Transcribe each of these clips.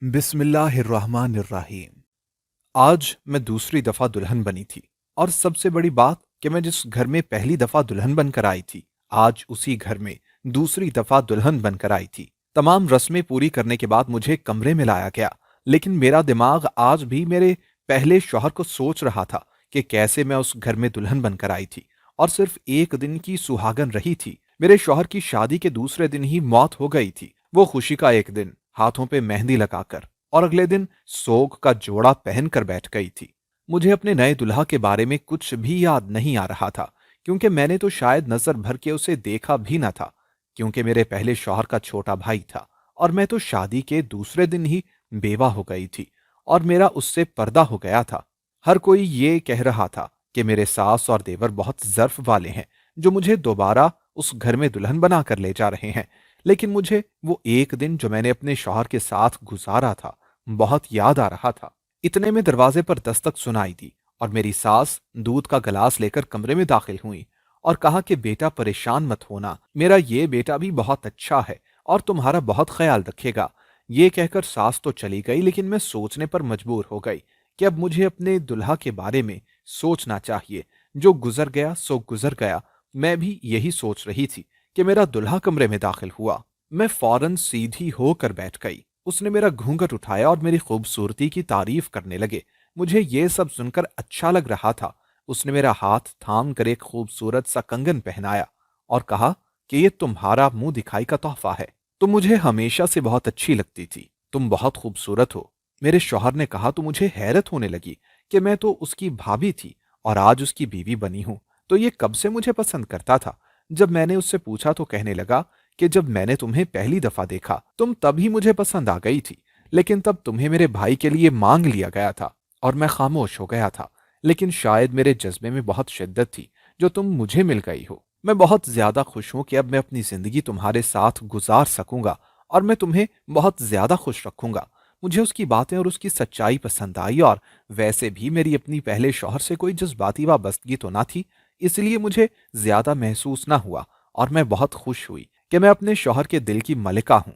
بسم اللہ الرحمن الرحیم۔ آج میں دوسری دفعہ دلہن بنی تھی، اور سب سے بڑی بات کہ میں جس گھر میں پہلی دفعہ دلہن بن کر آئی تھی، آج اسی گھر میں دوسری دفعہ دلہن بن کر آئی تھی۔ تمام رسمیں پوری کرنے کے بعد مجھے کمرے میں لایا گیا، لیکن میرا دماغ آج بھی میرے پہلے شوہر کو سوچ رہا تھا کہ کیسے میں اس گھر میں دلہن بن کر آئی تھی، اور صرف ایک دن کی سہاگن رہی تھی۔ میرے شوہر کی شادی کے دوسرے دن ہی موت ہو گئی تھی۔ وہ خوشی کا ایک دن ہاتھوں پہ مہندی لگا کر اور اگلے دن سوگ کا جوڑا پہن کر بیٹھ گئی تھی۔ مجھے اپنے نئے دلہا کے بارے میں کچھ بھی یاد نہیں آ رہا تھا، کیونکہ میں نے تو شاید نظر بھر کے اسے دیکھا بھی نہ تھا، کیونکہ میرے پہلے شوہر کا چھوٹا بھائی تھا، اور میں تو شادی کے دوسرے دن ہی بیوہ ہو گئی تھی، اور میرا اس سے پردہ ہو گیا تھا۔ ہر کوئی یہ کہہ رہا تھا کہ میرے ساس اور دیور بہت ظرف والے ہیں، جو مجھے دوبارہ اس گھر میں دلہن بنا کر لے جا رہے ہیں، لیکن مجھے وہ ایک دن جو میں نے اپنے شوہر کے ساتھ گزارا تھا بہت یاد آ رہا تھا۔ اتنے میں دروازے پر دستک سنائی دی، اور میری ساس دودھ کا گلاس لے کر کمرے میں داخل ہوئی اور کہا کہ بیٹا پریشان مت ہونا، میرا یہ بیٹا بھی بہت اچھا ہے اور تمہارا بہت خیال رکھے گا۔ یہ کہہ کر ساس تو چلی گئی، لیکن میں سوچنے پر مجبور ہو گئی کہ اب مجھے اپنے دلہا کے بارے میں سوچنا چاہیے۔ جو گزر گیا سو گزر گیا۔ میں بھی یہی سوچ رہی تھی کہ میرا دلہا کمرے میں داخل ہوا۔ میں فوراً سیدھی ہو کر بیٹھ گئی۔ اس نے میرا گھونگھٹ اٹھایا اور میری خوبصورتی کی تعریف کرنے لگے۔ مجھے یہ سب سن کر اچھا لگ رہا تھا۔ اس نے میرا ہاتھ تھام کر ایک خوبصورت سا کنگن پہنایا اور کہا کہ یہ تمہارا منہ دکھائی کا تحفہ ہے۔ تم مجھے ہمیشہ سے بہت اچھی لگتی تھی، تم بہت خوبصورت ہو۔ میرے شوہر نے کہا تو مجھے حیرت ہونے لگی کہ میں تو اس کی بھابھی تھی اور آج اس کی بیوی بنی ہوں، تو یہ کب سے مجھے پسند کرتا تھا؟ جب میں نے اس سے پوچھا تو کہنے لگا کہ جب میں نے تمہیں پہلی دفعہ دیکھا تم تب ہی مجھے پسند آ گئی تھی، لیکن تب تمہیں میرے بھائی کے لیے مانگ لیا گیا تھا اور میں خاموش ہو گیا تھا، لیکن شاید میرے جذبے میں بہت شدت تھی جو تم مجھے مل گئی ہو۔ میں بہت زیادہ خوش ہوں کہ اب میں اپنی زندگی تمہارے ساتھ گزار سکوں گا اور میں تمہیں بہت زیادہ خوش رکھوں گا۔ مجھے اس کی باتیں اور اس کی سچائی پسند آئی، اور ویسے بھی میری اپنی پہلے شوہر سے کوئی جذباتی وابستگی تو نہ تھی، اس لیے مجھے زیادہ محسوس نہ ہوا، اور میں بہت خوش ہوئی کہ میں اپنے شوہر کے دل کی ملکہ ہوں۔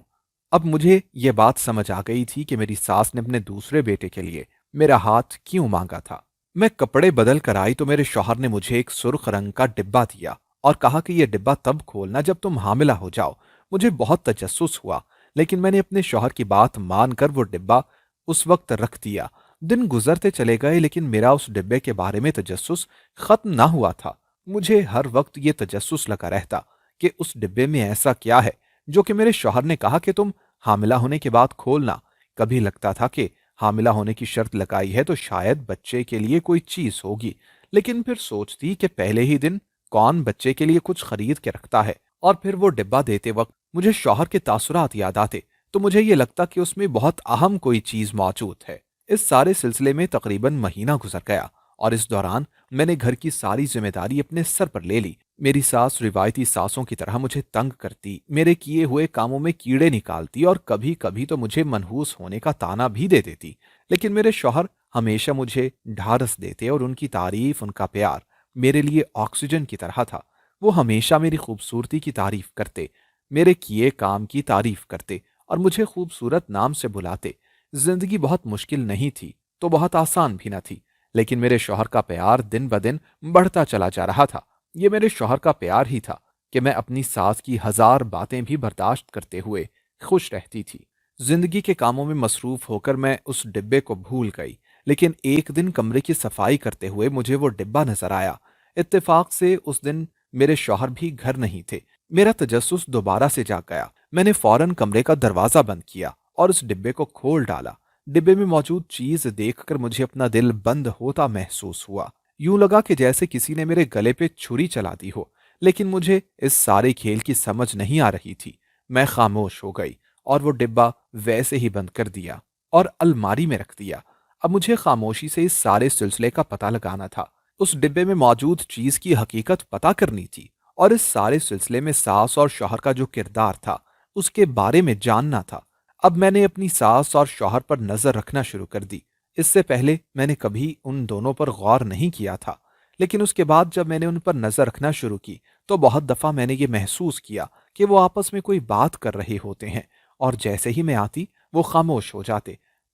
اب مجھے یہ بات سمجھ آ گئی تھی کہ میری ساس نے اپنے دوسرے بیٹے کے لیے میرا ہاتھ کیوں مانگا تھا۔ میں کپڑے بدل کر آئی تو میرے شوہر نے مجھے ایک سرخ رنگ کا ڈبہ دیا اور کہا کہ یہ ڈبہ تب کھولنا جب تم حاملہ ہو جاؤ۔ مجھے بہت تجسس ہوا، لیکن میں نے اپنے شوہر کی بات مان کر وہ ڈبہ اس وقت رکھ دیا۔ دن گزرتے چلے گئے، لیکن میرا اس ڈبے کے بارے میں تجسس ختم نہ ہوا تھا۔ مجھے ہر وقت یہ تجسس لگا رہتا کہ اس ڈبے میں ایسا کیا ہے جو کہ میرے شوہر نے کہا کہ تم حاملہ ہونے کے بعد کھولنا۔ کبھی لگتا تھا کہ حاملہ ہونے کی شرط لگائی ہے تو شاید بچے کے لیے کوئی چیز ہوگی، لیکن پھر سوچتی کہ پہلے ہی دن کون بچے کے لیے کچھ خرید کے رکھتا ہے، اور پھر وہ ڈبہ دیتے وقت مجھے شوہر کے تاثرات یاد آتے تو مجھے یہ لگتا کہ اس میں بہت اہم کوئی چیز موجود ہے۔ اس سارے سلسلے میں تقریباً مہینہ گزر گیا، اور اس دوران میں نے گھر کی ساری ذمہ داری اپنے سر پر لے لی۔ میری ساس روایتی ساسوں کی طرح مجھے تنگ کرتی، میرے کیے ہوئے کاموں میں کیڑے نکالتی، اور کبھی کبھی تو مجھے منحوس ہونے کا طعنہ بھی دے دیتی، لیکن میرے شوہر ہمیشہ مجھے ڈھارس دیتے، اور ان کی تعریف، ان کا پیار میرے لیے آکسیجن کی طرح تھا۔ وہ ہمیشہ میری خوبصورتی کی تعریف کرتے، میرے کیے کام کی تعریف کرتے، اور مجھے خوبصورت نام سے بلاتے۔ زندگی بہت مشکل نہیں تھی تو بہت آسان بھی نہ تھی، لیکن میرے شوہر کا پیار دن بدن بڑھتا چلا جا رہا تھا۔ یہ میرے شوہر کا پیار ہی تھا کہ میں اپنی ساس کی ہزار باتیں بھی برداشت کرتے ہوئے خوش رہتی تھی۔ زندگی کے کاموں میں مصروف ہو کر میں اس ڈبے کو بھول گئی، لیکن ایک دن کمرے کی صفائی کرتے ہوئے مجھے وہ ڈبہ نظر آیا۔ اتفاق سے اس دن میرے شوہر بھی گھر نہیں تھے۔ میرا تجسس دوبارہ سے جاگ گیا۔ میں نے فوراً کمرے کا دروازہ بند کیا اور اس ڈبے کو کھول ڈالا۔ ڈبے میں موجود چیز دیکھ کر مجھے اپنا دل بند ہوتا محسوس ہوا۔ یوں لگا کہ جیسے کسی نے میرے گلے پہ چھری چلا دی ہو، لیکن مجھے اس سارے کھیل کی سمجھ نہیں آ رہی تھی۔ میں خاموش ہو گئی اور وہ ڈبہ ویسے ہی بند کر دیا اور الماری میں رکھ دیا۔ اب مجھے خاموشی سے اس سارے سلسلے کا پتہ لگانا تھا، اس ڈبے میں موجود چیز کی حقیقت پتہ کرنی تھی، اور اس سارے سلسلے میں ساس اور شوہر کا جو کردار تھا اس کے بارے میں جاننا تھا۔ اب میں نے اپنی ساس اور شوہر پر نظر رکھنا شروع کر دی۔ اس سے پہلے میں نے کبھی ان دونوں پر غور نہیں کیا تھا، لیکن اس کے بعد جب میں نے ان پر نظر رکھنا شروع کی تو بہت دفعہ میں نے یہ محسوس کیا کہ وہ آپس میں کوئی بات کر رہے ہوتے ہیں، اور جیسے ہی میں آتی وہ خاموش ہو جاتے۔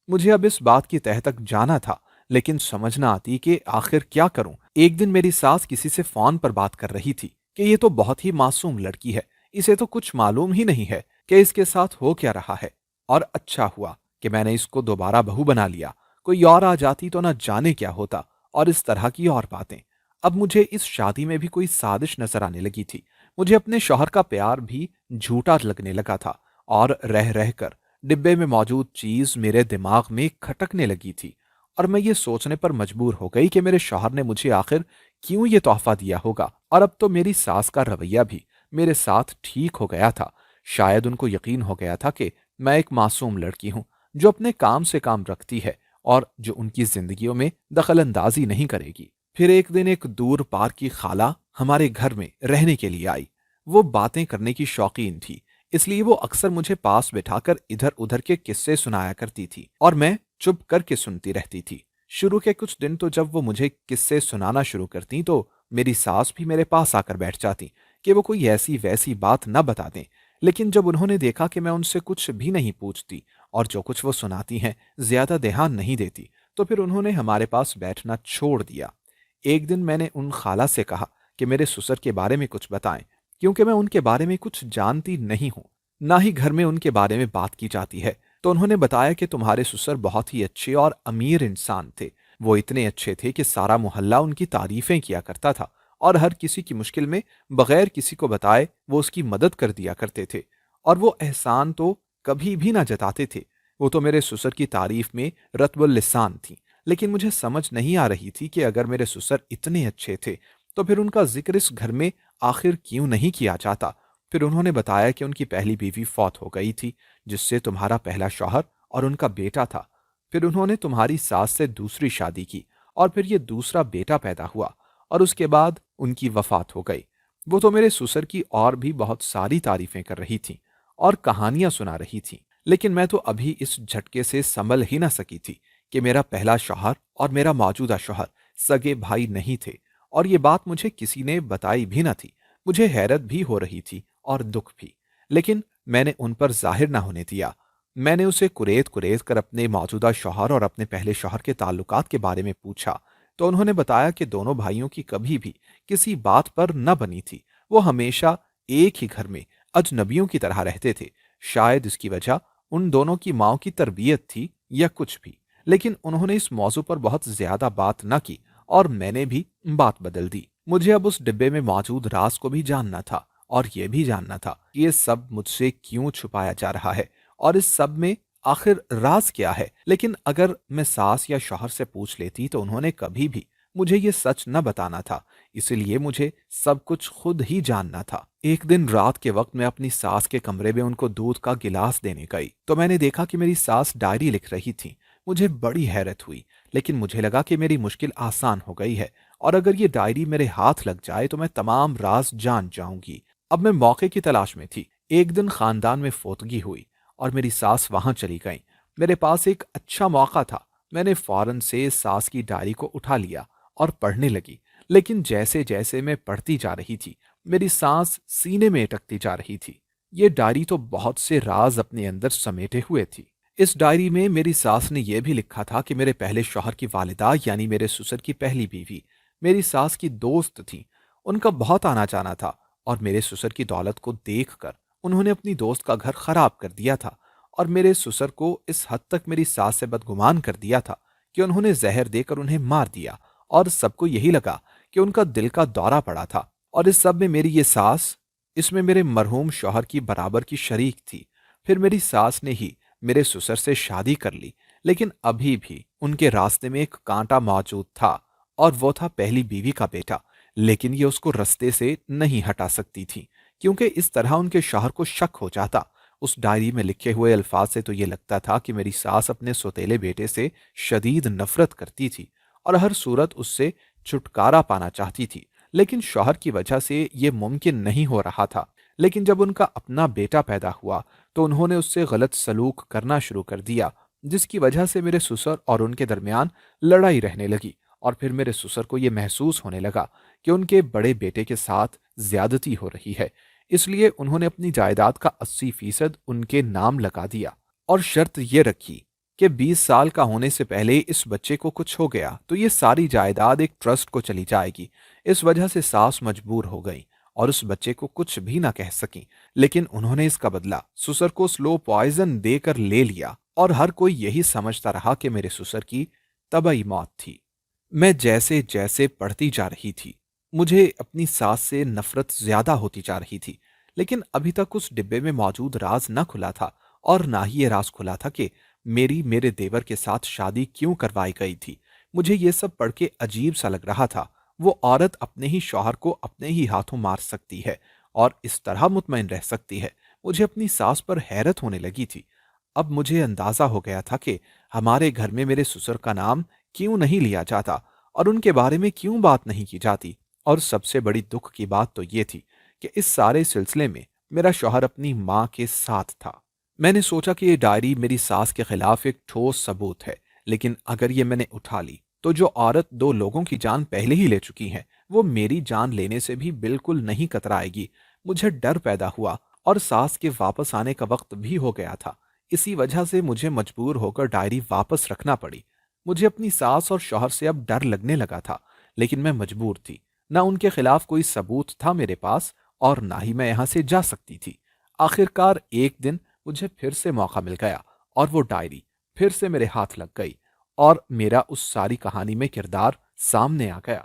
مجھے اب اس بات کی تہ تک جانا تھا، لیکن سمجھ نہ آتی کہ آخر کیا کروں۔ ایک دن میری ساس کسی سے فون پر بات کر رہی تھی کہ یہ تو بہت ہی معصوم لڑکی ہے، اسے تو کچھ معلوم ہی نہیں ہے کہ اس کے ساتھ ہو کیا رہا ہے، اور اچھا ہوا کہ میں نے اس کو دوبارہ بہو بنا لیا، کوئی اور آ جاتی تو نہ جانے کیا ہوتا، اور اس طرح کی اور باتیں۔ اب مجھے اس شادی میں بھی کوئی سازش نظر آنے لگی تھی۔ مجھے اپنے شوہر کا پیار بھی جھوٹا لگنے لگا تھا، اور رہ رہ کر ڈبے میں موجود چیز میرے دماغ میں کھٹکنے لگی تھی، اور میں یہ سوچنے پر مجبور ہو گئی کہ میرے شوہر نے مجھے آخر کیوں یہ تحفہ دیا ہوگا، اور اب تو میری ساس کا رویہ بھی میرے ساتھ ٹھیک ہو گیا تھا۔ شاید ان کو یقین ہو گیا تھا کہ میں ایک معصوم لڑکی ہوں جو اپنے کام سے کام رکھتی ہے اور جو ان کی زندگیوں میں دخل اندازی نہیں کرے گی۔ پھر ایک دن ایک دور پار کی خالہ ہمارے گھر میں رہنے کے لیے آئی۔ وہ باتیں کرنے کی شوقین تھی، اس لیے وہ اکثر مجھے پاس بٹھا کر ادھر ادھر کے قصے سنایا کرتی تھی، اور میں چپ کر کے سنتی رہتی تھی۔ شروع کے کچھ دن تو جب وہ مجھے قصے سنانا شروع کرتی تو میری ساس بھی میرے پاس آ کر بیٹھ جاتی کہ وہ کوئی ایسی ویسی بات نہ بتا دیں، لیکن جب انہوں نے دیکھا کہ میں ان سے کچھ بھی نہیں پوچھتی اور جو کچھ وہ سناتی ہیں زیادہ دھیان نہیں دیتی، تو پھر انہوں نے ہمارے پاس بیٹھنا چھوڑ دیا۔ ایک دن میں نے ان خالہ سے کہا کہ میرے سسر کے بارے میں کچھ بتائیں، کیونکہ میں ان کے بارے میں کچھ جانتی نہیں ہوں، نہ ہی گھر میں ان کے بارے میں بات کی جاتی ہے۔ تو انہوں نے بتایا کہ تمہارے سسر بہت ہی اچھے اور امیر انسان تھے، وہ اتنے اچھے تھے کہ سارا محلہ ان کی تعریفیں کیا کرتا تھا، اور ہر کسی کی مشکل میں بغیر کسی کو بتائے وہ اس کی مدد کر دیا کرتے تھے، اور وہ احسان تو کبھی بھی نہ جتاتے تھے۔ وہ تو میرے سسر کی تعریف میں رطب اللسان تھیں، لیکن مجھے سمجھ نہیں آ رہی تھی کہ اگر میرے سسر اتنے اچھے تھے تو پھر ان کا ذکر اس گھر میں آخر کیوں نہیں کیا جاتا۔ پھر انہوں نے بتایا کہ ان کی پہلی بیوی فوت ہو گئی تھی، جس سے تمہارا پہلا شوہر اور ان کا بیٹا تھا۔ پھر انہوں نے تمہاری ساس سے دوسری شادی کی، اور پھر یہ دوسرا بیٹا پیدا ہوا، اور اس کے بعد ان کی وفات ہو گئی۔ وہ تو میرے سسر کی اور بھی بہت ساری تعریفیں کر رہی تھیں اور کہانیاں سنا رہی تھیں، لیکن میں تو ابھی اس جھٹکے سے سنبھل ہی نہ سکی تھی کہ میرا پہلا شوہر اور میرا موجودہ شوہر سگے بھائی نہیں تھے، اور یہ بات مجھے کسی نے بتائی بھی نہ تھی۔ مجھے حیرت بھی ہو رہی تھی اور دکھ بھی، لیکن میں نے ان پر ظاہر نہ ہونے دیا۔ میں نے اسے کریت کریت کر اپنے موجودہ شوہر اور اپنے پہلے شوہر کے تعلقات کے بارے میں پوچھا، تو انہوں نے بتایا کہ دونوں بھائیوں کی کبھی بھی کسی بات پر نہ بنی تھی، وہ ہمیشہ ایک ہی گھر میں اجنبیوں کی طرح رہتے تھے۔ شاید اس کی وجہ ان دونوں کی ماں کی تربیت تھی یا کچھ بھی، لیکن انہوں نے اس موضوع پر بہت زیادہ بات نہ کی، اور میں نے بھی بات بدل دی۔ مجھے اب اس ڈبے میں موجود راز کو بھی جاننا تھا، اور یہ بھی جاننا تھا کہ یہ سب مجھ سے کیوں چھپایا جا رہا ہے، اور اس سب میں آخر راز کیا ہے۔ لیکن اگر میں ساس یا شوہر سے پوچھ لیتی تو انہوں نے کبھی بھی مجھے یہ سچ نہ بتانا تھا، اس لیے مجھے سب کچھ خود ہی جاننا تھا۔ ایک دن رات کے وقت میں اپنی ساس کے کمرے میں ان کو دودھ کا گلاس دینے گئی تو میں نے دیکھا کہ میری ساس ڈائری لکھ رہی تھی۔ مجھے بڑی حیرت ہوئی، لیکن مجھے لگا کہ میری مشکل آسان ہو گئی ہے، اور اگر یہ ڈائری میرے ہاتھ لگ جائے تو میں تمام راز جان جاؤں گی۔ اب میں موقع کی تلاش میں تھی۔ ایک دن خاندان میں فوتگی ہوئی اور میری ساس وہاں چلی گئیں۔ میرے پاس ایک اچھا موقع تھا، میں نے فوراً سے ساس کی ڈائری کو اٹھا لیا اور پڑھنے لگی، لیکن جیسے جیسے میں پڑھتی جا رہی تھی میری سانس سینے میں اٹکتی جا رہی تھی۔ یہ ڈائری تو بہت سے راز اپنے اندر سمیٹے ہوئے تھی۔ اس ڈائری میں میری ساس نے یہ بھی لکھا تھا کہ میرے پہلے شوہر کی والدہ یعنی میرے سسر کی پہلی بیوی میری ساس کی دوست تھیں، ان کا بہت آنا جانا تھا، اور میرے سسر کی دولت کو دیکھ کر انہوں نے اپنی دوست کا گھر خراب کر دیا تھا، اور میرے سسر کو اس حد تک میری ساس سے بدگمان کر دیا تھا کہ انہوں نے زہر دے کر انہیں مار دیا، اور سب کو یہی لگا کہ ان کا دل کا دورہ پڑا تھا، اور اس سب میں میری یہ ساس اس میں میرے مرحوم شوہر کی برابر کی شریک تھی۔ پھر میری ساس نے ہی میرے سسر سے شادی کر لی، لیکن ابھی بھی ان کے راستے میں ایک کانٹا موجود تھا، اور وہ تھا پہلی بیوی کا بیٹا، لیکن یہ اس کو رستے سے نہیں ہٹا سکتی تھی، کیونکہ اس طرح ان کے شوہر کو شک ہو جاتا۔ اس ڈائری میں لکھے ہوئے الفاظ سے تو یہ لگتا تھا کہ میری ساس اپنے سوتیلے بیٹے سے شدید نفرت کرتی تھی اور ہر صورت اس سے چھٹکارا پانا چاہتی تھی، لیکن شوہر کی وجہ سے یہ ممکن نہیں ہو رہا تھا۔ لیکن جب ان کا اپنا بیٹا پیدا ہوا تو انہوں نے اس سے غلط سلوک کرنا شروع کر دیا، جس کی وجہ سے میرے سسر اور ان کے درمیان لڑائی رہنے لگی، اور پھر میرے سسر کو یہ محسوس ہونے لگا کہ ان کے بڑے بیٹے کے ساتھ زیادتی ہو رہی ہے، اس لیے انہوں نے اپنی جائیداد کا 80% ان کے نام لگا دیا، اور شرط یہ رکھی کہ 20 سال کا ہونے سے پہلے اس بچے کو کچھ ہو گیا تو یہ ساری جائیداد ایک ٹرسٹ کو چلی جائے گی۔ اس وجہ سے ساس مجبور ہو گئی اور اس بچے کو کچھ بھی نہ کہہ سکیں، لیکن انہوں نے اس کا بدلہ سسر کو سلو پوائزن دے کر لے لیا، اور ہر کوئی یہی سمجھتا رہا کہ میرے سسر کی طبعی موت تھی۔ میں جیسے جیسے پڑھتی جا رہی تھی، مجھے اپنی ساس سے نفرت زیادہ ہوتی جا رہی تھی، لیکن ابھی تک اس ڈبے میں موجود راز نہ کھلا تھا، اور نہ ہی یہ راز کھلا تھا کہ میرے دیور کے ساتھ شادی کیوں کروائی گئی تھی۔ مجھے یہ سب پڑھ کے عجیب سا لگ رہا تھا۔ وہ عورت اپنے ہی شوہر کو اپنے ہی ہاتھوں مار سکتی ہے اور اس طرح مطمئن رہ سکتی ہے۔ مجھے اپنی ساس پر حیرت ہونے لگی تھی۔ اب مجھے اندازہ ہو گیا تھا کہ ہمارے گھر میں میرے سسر کا نام کیوں نہیں لیا جاتا اور ان کے بارے میں کیوں بات نہیں کی جاتی، اور سب سے بڑی دکھ کی بات تو یہ تھی کہ اس سارے سلسلے میں میرا شوہر اپنی ماں کے ساتھ تھا۔ میں نے سوچا کہ یہ ڈائری میری ساس کے خلاف ایک ٹھوس ثبوت ہے، لیکن اگر یہ میں نے اٹھا لی تو جو عورت 2 لوگوں کی جان پہلے ہی لے چکی ہے وہ میری جان لینے سے بھی بالکل نہیں کترائے گی۔ مجھے ڈر پیدا ہوا اور ساس کے واپس آنے کا وقت بھی ہو گیا تھا۔ اسی وجہ سے مجھے مجبور ہو کر ڈائری واپس رکھنا پڑی۔ مجھے اپنی ساس اور شوہر سے اب ڈر لگنے لگا تھا، لیکن میں مجبور تھی۔ نہ ان کے خلاف کوئی ثبوت تھا میرے پاس اور نہ ہی میں یہاں سے جا سکتی تھی۔ آخرکار ایک دن مجھے پھر سے موقع مل گیا اور وہ ڈائری پھر سے میرے ہاتھ لگ گئی، اور میرا اس ساری کہانی میں کردار سامنے آ گیا۔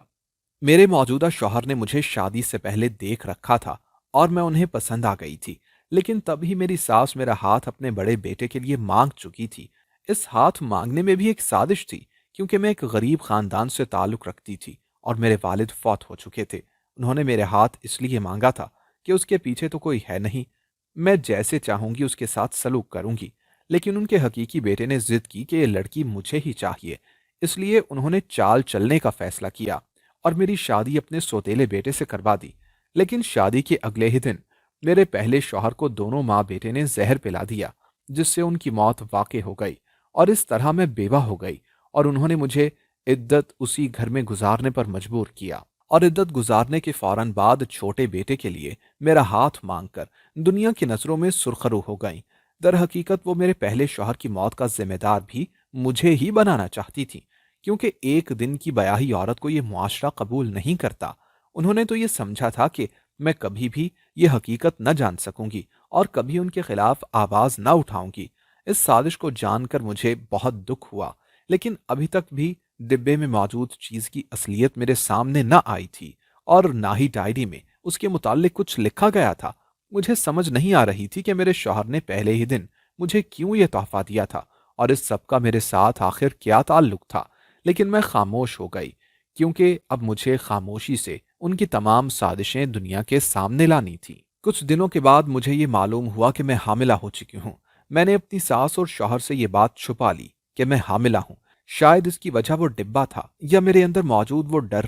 میرے موجودہ شوہر نے مجھے شادی سے پہلے دیکھ رکھا تھا اور میں انہیں پسند آ گئی تھی، لیکن تب ہی میری ساس میرا ہاتھ اپنے بڑے بیٹے کے لیے مانگ چکی تھی۔ اس ہاتھ مانگنے میں بھی ایک سازش تھی، کیونکہ میں ایک غریب خاندان سے تعلق رکھتی تھی اور میرے والد فوت ہو چکے تھے۔ انہوں نے میرے ہاتھ اس لیے مانگا تھا کہ اس کے پیچھے تو کوئی ہے نہیں، میں جیسے چاہوں گی اس کے ساتھ سلوک کروں گی، لیکن ان کے حقیقی بیٹے نے ضد کی کہ یہ لڑکی مجھے ہی چاہیے، اس لیے انہوں نے چال چلنے کا فیصلہ کیا اور میری شادی اپنے سوتیلے بیٹے سے کروا دی۔ لیکن شادی کے اگلے ہی دن میرے پہلے شوہر کو دونوں ماں بیٹے نے زہر پلا دیا، جس سے ان کی موت واقع ہو گئی، اور اس طرح میں بیوہ ہو گئی، اور انہوں نے مجھے عدت اسی گھر میں گزارنے پر مجبور کیا، اور عدت گزارنے کے فوراً بعد چھوٹے بیٹے کے لیے میرا ہاتھ مانگ کر دنیا کی نظروں میں سرخرو ہو گئیں۔ در حقیقت وہ میرے پہلے شوہر کی موت کا ذمہ دار بھی مجھے ہی بنانا چاہتی تھی، کیونکہ ایک دن کی بیاہی عورت کو یہ معاشرہ قبول نہیں کرتا۔ انہوں نے تو یہ سمجھا تھا کہ میں کبھی بھی یہ حقیقت نہ جان سکوں گی اور کبھی ان کے خلاف آواز نہ اٹھاؤں گی۔ اس سازش کو جان کر مجھے بہت دکھ ہوا، لیکن ابھی تک بھی ڈبے میں موجود چیز کی اصلیت میرے سامنے نہ آئی تھی، اور نہ ہی ڈائری میں اس کے متعلق کچھ لکھا گیا تھا۔ مجھے سمجھ نہیں آ رہی تھی کہ میرے شوہر نے پہلے ہی دن مجھے کیوں یہ تحفہ دیا تھا، اور اس سب کا میرے ساتھ آخر کیا تعلق تھا۔ لیکن میں خاموش ہو گئی، کیونکہ اب مجھے خاموشی سے ان کی تمام سازشیں دنیا کے سامنے لانی تھی۔ کچھ دنوں کے بعد مجھے یہ معلوم ہوا کہ میں حاملہ ہو چکی ہوں۔ میں نے اپنی ساس اور شوہر سے یہ بات چھپا لی کہ میں حاملہ ہوں۔ شاید اس کی وجہ وہ ڈبہ تھا، یا میرے اندر موجود وہ ڈر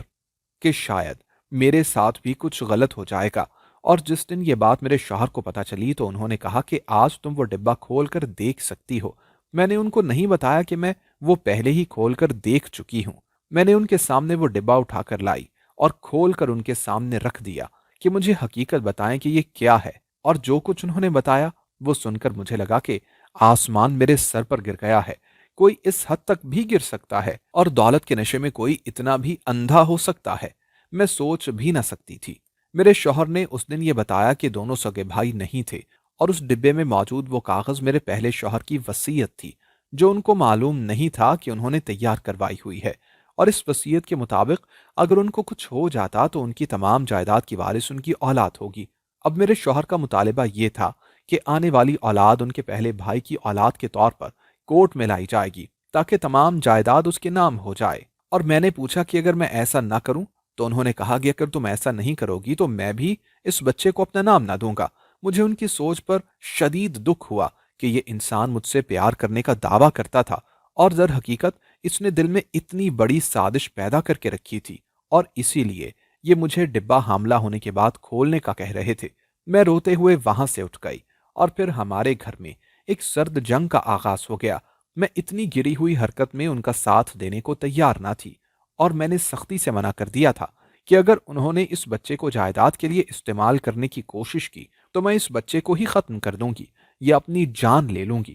کہ شاید میرے ساتھ بھی کچھ غلط ہو جائے گا۔ اور جس دن یہ بات میرے شوہر کو پتہ چلی تو انہوں نے کہا کہ آج تم وہ ڈبہ کھول کر دیکھ سکتی ہو۔ میں نے ان کو نہیں بتایا کہ میں وہ پہلے ہی کھول کر دیکھ چکی ہوں۔ میں نے ان کے سامنے وہ ڈبہ اٹھا کر لائی اور کھول کر ان کے سامنے رکھ دیا کہ مجھے حقیقت بتائیں کہ یہ کیا ہے، اور جو کچھ انہوں نے بتایا وہ سن کر مجھے لگا کہ آسمان میرے سر پر گر گیا ہے۔ کوئی اس حد تک بھی گر سکتا ہے، اور دولت کے نشے میں کوئی اتنا بھی اندھا ہو سکتا ہے، میں سوچ بھی نہ سکتی تھی۔ میرے شوہر نے اس دن یہ بتایا کہ دونوں سگے بھائی نہیں تھے، اور اس ڈبے میں موجود وہ کاغذ میرے پہلے شوہر کی وصیت تھی، جو ان کو معلوم نہیں تھا کہ انہوں نے تیار کروائی ہوئی ہے، اور اس وصیت کے مطابق اگر ان کو کچھ ہو جاتا تو ان کی تمام جائیداد کی وارث ان کی اولاد ہوگی۔ اب میرے شوہر کا مطالبہ یہ تھا کہ آنے والی اولاد ان کے پہلے بھائی کی اولاد کے طور پر کورٹ میں لائی جائے گی، تاکہ تمام جائیداد اس کے نام ہو جائے۔ اور میں نے پوچھا کہ اگر میں ایسا نہ کروں تو انہوں نے کہا کہ اگر تم ایسا نہیں کرو گی تو میں بھی اس بچے کو اپنا نام نہ دوں گا۔ مجھے ان کی سوچ پر شدید دکھ ہوا کہ یہ انسان مجھ سے پیار کرنے کا دعویٰ کرتا تھا، اور در حقیقت اس نے دل میں اتنی بڑی سازش پیدا کر کے رکھی تھی، اور اسی لیے یہ مجھے ڈبہ حاملہ ہونے کے بعد کھولنے کا کہہ رہے تھے۔ میں روتے ہوئے وہاں سے اٹھ گئی، اور پھر ہمارے گھر میں ایک سرد جنگ کا آغاز ہو گیا۔ میں اتنی گری ہوئی حرکت میں ان کا ساتھ دینے کو تیار نہ تھی، اور میں نے سختی سے منع کر دیا تھا کہ اگر انہوں نے اس بچے کو جائیداد کے لیے استعمال کرنے کی کوشش کی تو میں اس بچے کو ہی ختم کر دوں گی یا اپنی جان لے لوں گی۔